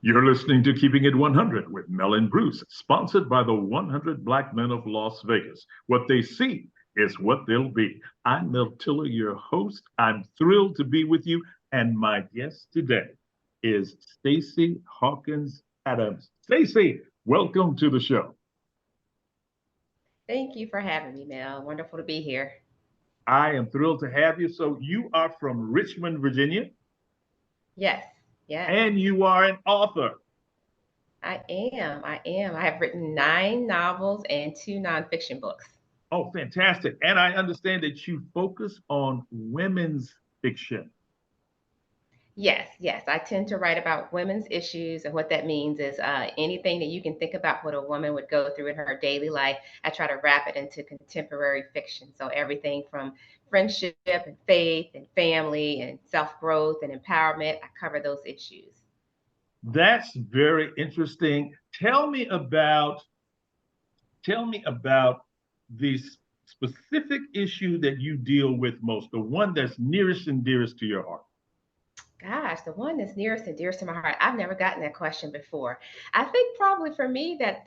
You're listening to Keeping It 100 with Mel and Bruce, sponsored by the 100 Black Men of Las Vegas. What they see is what they'll be. I'm Mel Tiller, your host. I'm thrilled to be with you. And my guest today is Stacy Hawkins Adams. Stacy, welcome to the show. Thank you for having me, Mel. Wonderful to be here. I am thrilled to have you. So, you are from Richmond, Virginia, Yes, yes, and you are an author. I am. I am. I have written 9 novels and 2 nonfiction books. Oh, fantastic. And I understand that you focus on women's fiction. Yes, yes. I tend to write about women's issues, and what that means is anything that you can think about what a woman would go through in her daily life. I try to wrap it into contemporary fiction. So everything from friendship and faith and family and self growth and empowerment, I cover those issues. That's very interesting. Tell me about the specific issue that you deal with most, the one that's nearest and dearest to your heart. Gosh, the one that's nearest and dearest to my heart. I've never gotten that question before. I think probably for me that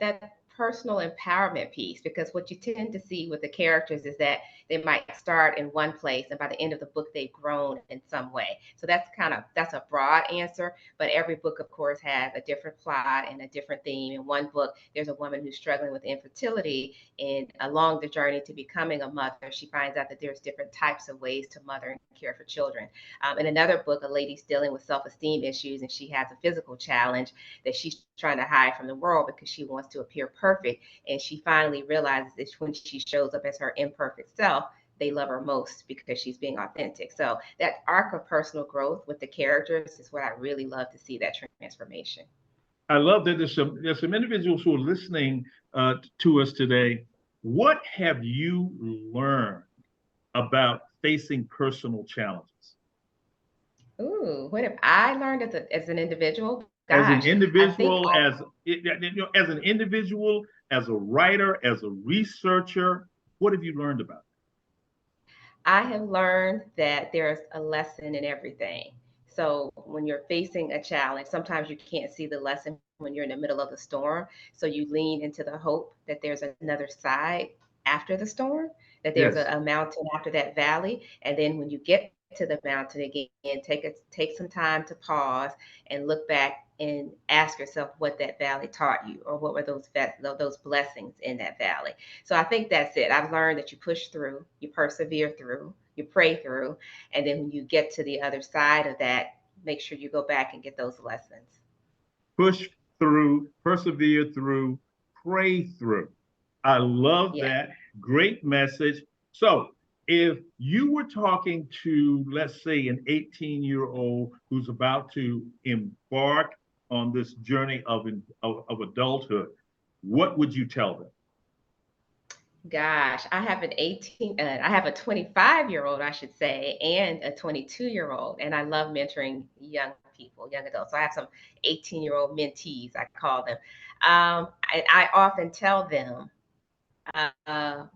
personal empowerment piece, because what you tend to see with the characters is that they might start in one place and by the end of the book they've grown in some way. So that's a broad answer, but every book of course has a different plot and a different theme. In one book, there's a woman who's struggling with infertility, and along the journey to becoming a mother, she finds out that there's different types of ways to mother and care for children. In another book, a lady's dealing with self-esteem issues and she has a physical challenge that she's trying to hide from the world because she wants to appear perfect. And she finally realizes that when she shows up as her imperfect self, they love her most because she's being authentic. So that arc of personal growth with the characters is what I really love to see, that transformation. I love that there's some individuals who are listening to us today. What have you learned about facing personal challenges Ooh, what have I learned as an individual? as Gosh, an I think individual, as a writer, as a researcher? What have you learned about I have learned that there's a lesson in everything. So when you're facing a challenge, sometimes you can't see the lesson when you're in the middle of the storm. So you lean into the hope that there's another side after the storm, that it? there's Yes. a mountain after that valley. And then when you get to the mountain again, take some time to pause and look back and ask yourself what that valley taught you, or what were those blessings in that valley. So I think that's it. I've learned that you push through, you persevere through, you pray through, and then when you get to the other side of that, make sure you go back and get those lessons. Push through, persevere through, pray through. I love Yeah. that. Great message. So, if you were talking to, let's say, an 18-year-old who's about to embark on this journey of adulthood, what would you tell them? Gosh, I have a 25-year-old, I should say, and a 22-year-old, and I love mentoring young people, young adults. So I have some 18-year-old mentees, I call them. I often tell them,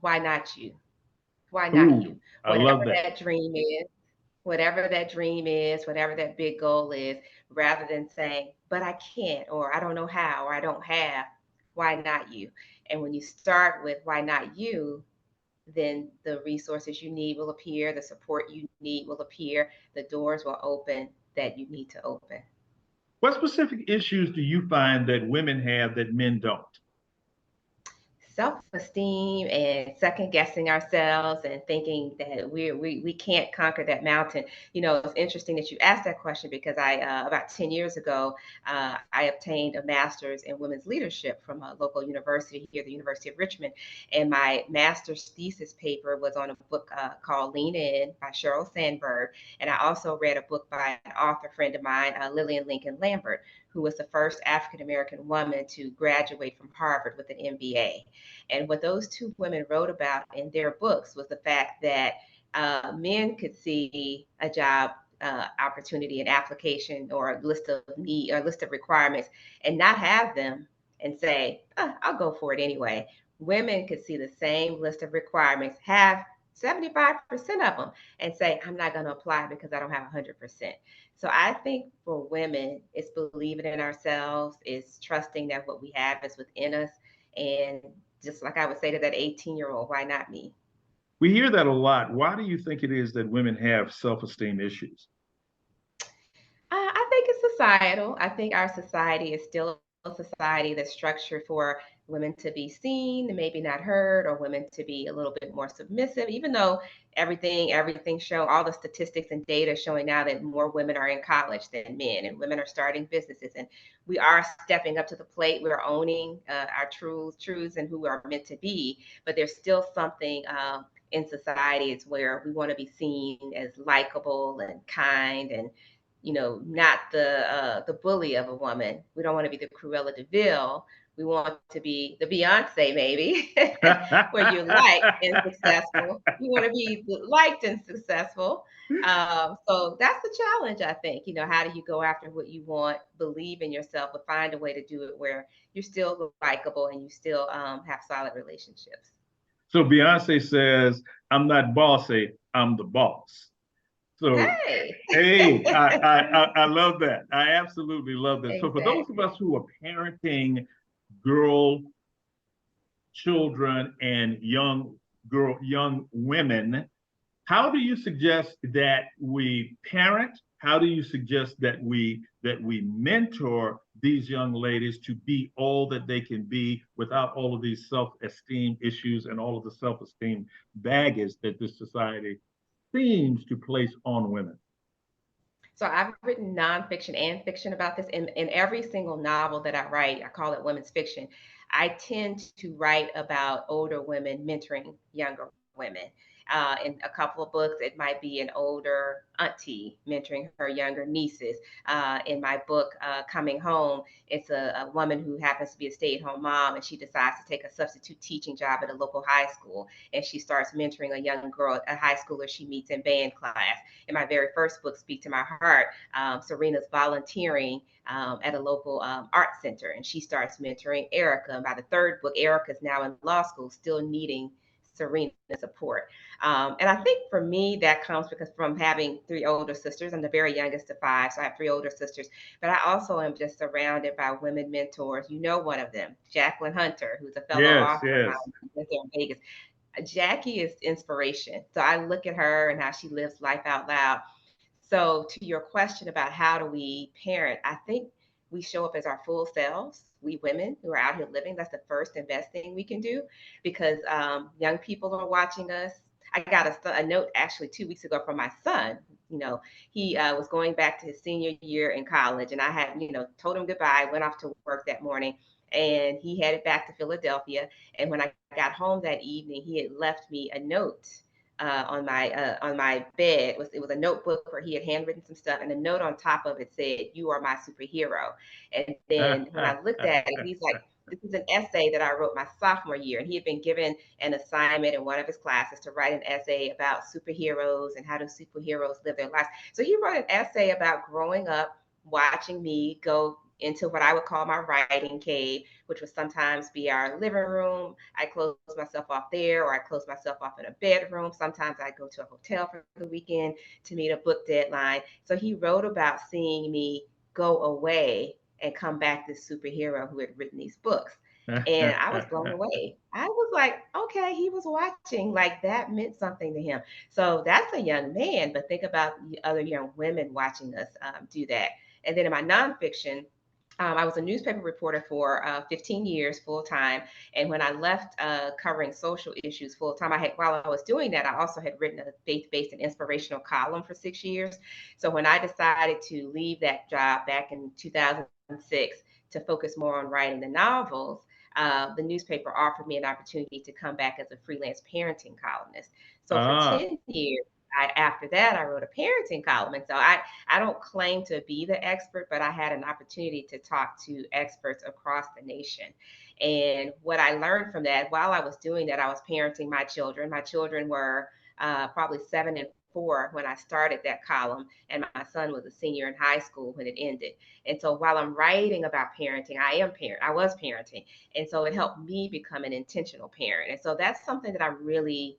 why not you? Why not Ooh, you? I Whatever love that. that dream is, whatever that dream is, whatever that big goal is, rather than saying, but I can't, or I don't know how, or I don't have, why not you? And when you start with why not you, then the resources you need will appear, the support you need will appear, the doors will open that you need to open. What specific issues do you find that women have that men don't? Self-esteem and second guessing ourselves and thinking that we can't conquer that mountain. It's interesting that you asked that question because I about 10 years ago I obtained a master's in women's leadership from a local university here, the University of Richmond, and my master's thesis paper was on a book called Lean In by Sheryl Sandberg. And I also read a book by an author friend of mine, Lillian Lincoln Lambert, who was the first African American woman to graduate from Harvard with an MBA. And what those two women wrote about in their books was the fact that men could see a job opportunity, an application, or a list of need or a list of requirements, and not have them and say, I'll go for it anyway. Women could see the same list of requirements, have 75% of them, and say, I'm not going to apply because I don't have 100%. So I think for women, it's believing in ourselves, it's trusting that what we have is within us. And just like I would say to that 18-year-old, why not me? We hear that a lot. Why do you think it is that women have self-esteem issues? I think it's societal. I think our society is still a society that's structured for women to be seen and maybe not heard, or women to be a little bit more submissive, even though everything show all the statistics and data showing now that more women are in college than men, and women are starting businesses, and we are stepping up to the plate. We're owning our truths and who we are meant to be. But there's still something in society. It's where we want to be seen as likable and kind, and not the bully of a woman. We don't want to be the Cruella de Vil. We want to be the Beyonce, maybe, where you're liked and successful. We want to be liked and successful. So that's the challenge, I think. How do you go after what you want, believe in yourself, but find a way to do it where you're still likable and you still have solid relationships. So Beyonce says, I'm not bossy, I'm the boss. So, Hey, hey, I love that. I absolutely love that. So for those of exactly. us who are parenting girl children and young women, how do you suggest that we parent? How do you suggest that we mentor these young ladies to be all that they can be without all of these self-esteem issues and all of the self-esteem baggage that this society seems to place on women? So I've written nonfiction and fiction about this. In every single novel that I write, I call it women's fiction. I tend to write about older women mentoring younger women. In a couple of books, it might be an older auntie mentoring her younger nieces. In my book, Coming Home, it's a woman who happens to be a stay-at-home mom, and she decides to take a substitute teaching job at a local high school, and she starts mentoring a young girl, a high schooler she meets in band class. In my very first book, Speak to My Heart, Serena's volunteering at a local art center, and she starts mentoring Erica. And by the third book, Erica's now in law school, still needing Serena's support. And I think for me, that comes because from having three older sisters, I'm the very youngest of five, so I have three older sisters, but I also am just surrounded by women mentors. One of them, Jacqueline Hunter, who's a fellow Yes, author of mine, yes. in Vegas. Jackie is inspiration. So I look at her and how she lives life out loud. So, to your question about how do we parent, I think we show up as our full selves. We women who are out here living, that's the first and best thing we can do, because young people are watching us. I got a note actually 2 weeks ago from my son. He was going back to his senior year in college, and I had, told him goodbye, went off to work that morning, and he headed back to Philadelphia. And when I got home that evening, he had left me a note on my bed. It was a notebook where he had handwritten some stuff, and a note on top of it said, "You are my superhero." And then when I looked at it, he's like, "This is an essay that I wrote my sophomore year," and he had been given an assignment in one of his classes to write an essay about superheroes and how do superheroes live their lives. So he wrote an essay about growing up watching me go into what I would call my writing cave, which would sometimes be our living room. I close myself off there, or I close myself off in a bedroom. Sometimes I go to a hotel for the weekend to meet a book deadline. So he wrote about seeing me go away and come back this superhero who had written these books. And I was blown away. I was like, okay, he was watching. Like that meant something to him. So that's a young man, but think about the other young women watching us do that. And then in my nonfiction, I was a newspaper reporter for 15 years full time, and when I left covering social issues full time, while I was doing that, I also had written a faith-based and inspirational column for 6 years. So when I decided to leave that job back in 2006 to focus more on writing the novels, the newspaper offered me an opportunity to come back as a freelance parenting columnist. So for Ah, 10 years, after that, I wrote a parenting column. And so I don't claim to be the expert, but I had an opportunity to talk to experts across the nation. And what I learned from that, while I was doing that, I was parenting my children. My children were probably 7 and 4 when I started that column, and my son was a senior in high school when it ended. And so while I'm writing about parenting, I was parenting. And so it helped me become an intentional parent. And so that's something that I really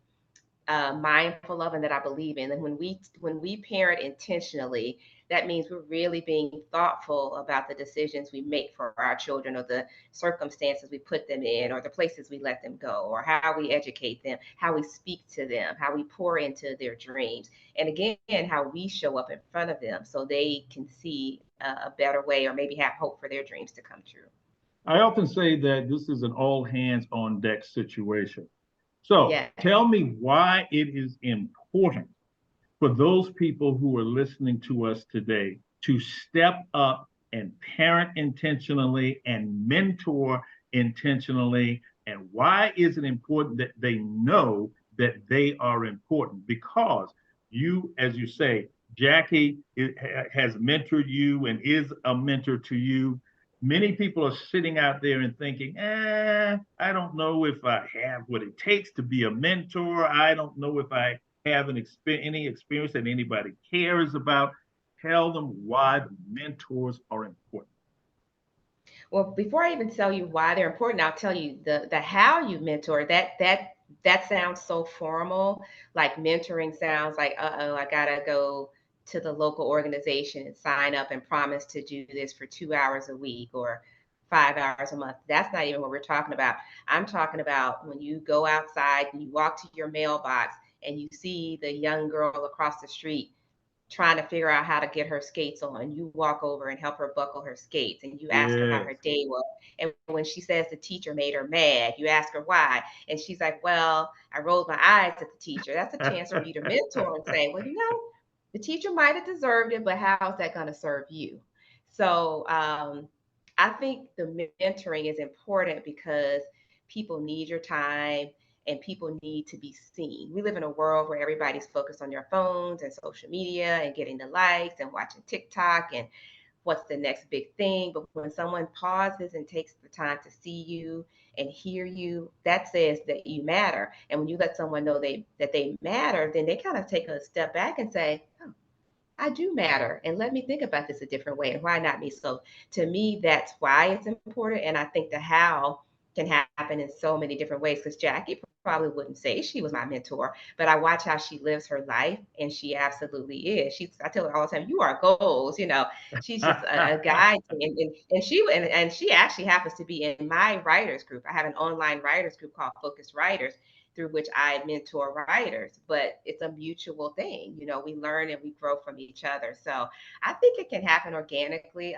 mindful of and that I believe in. And when we parent intentionally, that means we're really being thoughtful about the decisions we make for our children, or the circumstances we put them in, or the places we let them go, or how we educate them, how we speak to them, how we pour into their dreams, and again, how we show up in front of them so they can see a better way, or maybe have hope for their dreams to come true. I often say that this is an all hands on deck situation. So Yes. tell me why it is important for those people who are listening to us today to step up and parent intentionally and mentor intentionally. And why is it important that they know that they are important? Because you, as you say, Jackie has mentored you and is a mentor to you. Many people are sitting out there and thinking, I don't know if I have what it takes to be a mentor. I don't know if I have any experience that anybody cares about. Tell them why the mentors are important. Well, before I even tell you why they're important, I'll tell you the how you mentor. That sounds so formal. Like mentoring sounds like, oh, I gotta go to the local organization and sign up and promise to do this for 2 hours a week or 5 hours a month. That's not even what we're talking about. I'm talking about when you go outside and you walk to your mailbox and you see the young girl across the street trying to figure out how to get her skates on. You walk over and help her buckle her skates, and you ask her how her Yes. day was. And when she says the teacher made her mad, you ask her why. And she's like, well, I rolled my eyes at the teacher. That's a chance for you to mentor and say, well, the teacher might have deserved it, but how's that going to serve you? So I think the mentoring is important because people need your time and people need to be seen. We live in a world where everybody's focused on their phones and social media and getting the likes and watching TikTok and what's the next big thing. But when someone pauses and takes the time to see you and hear you, that says that you matter. And when you let someone know that they matter, then they kind of take a step back and say, oh, I do matter. And let me think about this a different way. And why not me? So to me, that's why it's important. And I think the how can happen in so many different ways. Because Jackie probably wouldn't say she was my mentor, but I watch how she lives her life, and she absolutely is. I tell her all the time, "You are goals." She's just a guide to me. And she actually happens to be in my writers group. I have an online writers group called Focus Writers, through which I mentor writers, but it's a mutual thing. We learn and we grow from each other. So I think it can happen organically.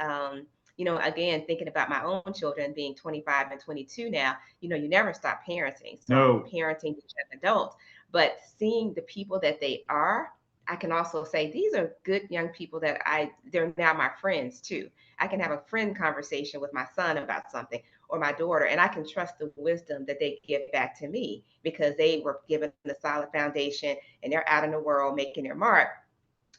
Again, thinking about my own children being 25 and 22 now, you never stop parenting. So I'm No. parenting young adults, but seeing the people that they are, I can also say these are good young people they're now my friends too. I can have a friend conversation with my son about something, or my daughter, and I can trust the wisdom that they give back to me because they were given a solid foundation and they're out in the world making their mark.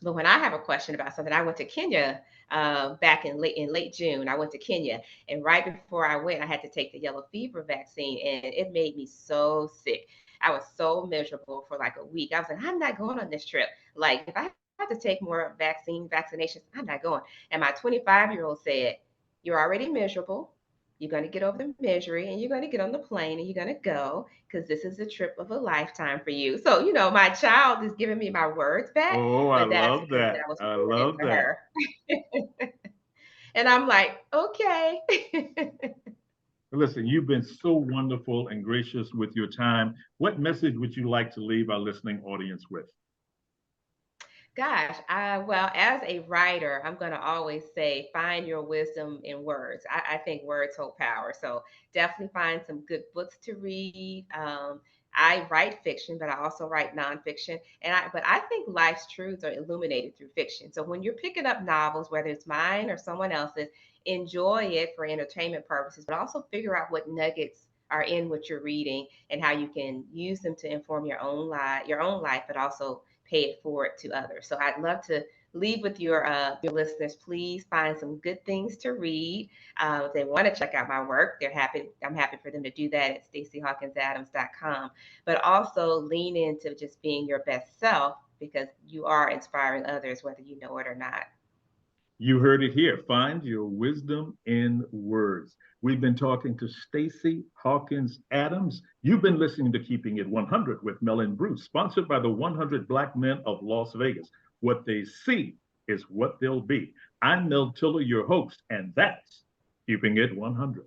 But when I have a question about something, I went to Kenya back in late June. I went to Kenya, and right before I went, I had to take the yellow fever vaccine, and it made me so sick. I was so miserable for like a week. I was like, I'm not going on this trip. Like, if I have to take more vaccinations, I'm not going. And my 25-year-old said, "You're already miserable. You're going to get over the misery, and you're going to get on the plane, and you're going to go because this is a trip of a lifetime for you." So, my child is giving me my words back, Oh, I but that's love because that. that was I important love to that. her. And I'm like, okay. Listen, you've been so wonderful and gracious with your time. What message would you like to leave our listening audience with? Gosh, well, as a writer, I'm going to always say find your wisdom in words. I think words hold power. So definitely find some good books to read. I write fiction, but I also write nonfiction. But I think life's truths are illuminated through fiction. So when you're picking up novels, whether it's mine or someone else's, enjoy it for entertainment purposes, but also figure out what nuggets are in what you're reading and how you can use them to inform your own life, but also pay it forward to others. So I'd love to leave with your listeners. Please find some good things to read. If they want to check out my work, I'm happy for them to do that at stacyhawkinsadams.com. But also lean into just being your best self because you are inspiring others, whether you know it or not. You heard it here. Find your wisdom in words. We've been talking to Stacy Hawkins Adams. You've been listening to Keeping It 100 with Mel and Bruce, sponsored by the 100 Black Men of Las Vegas. What they see is what they'll be. I'm Mel Tiller, your host, and that's Keeping It 100.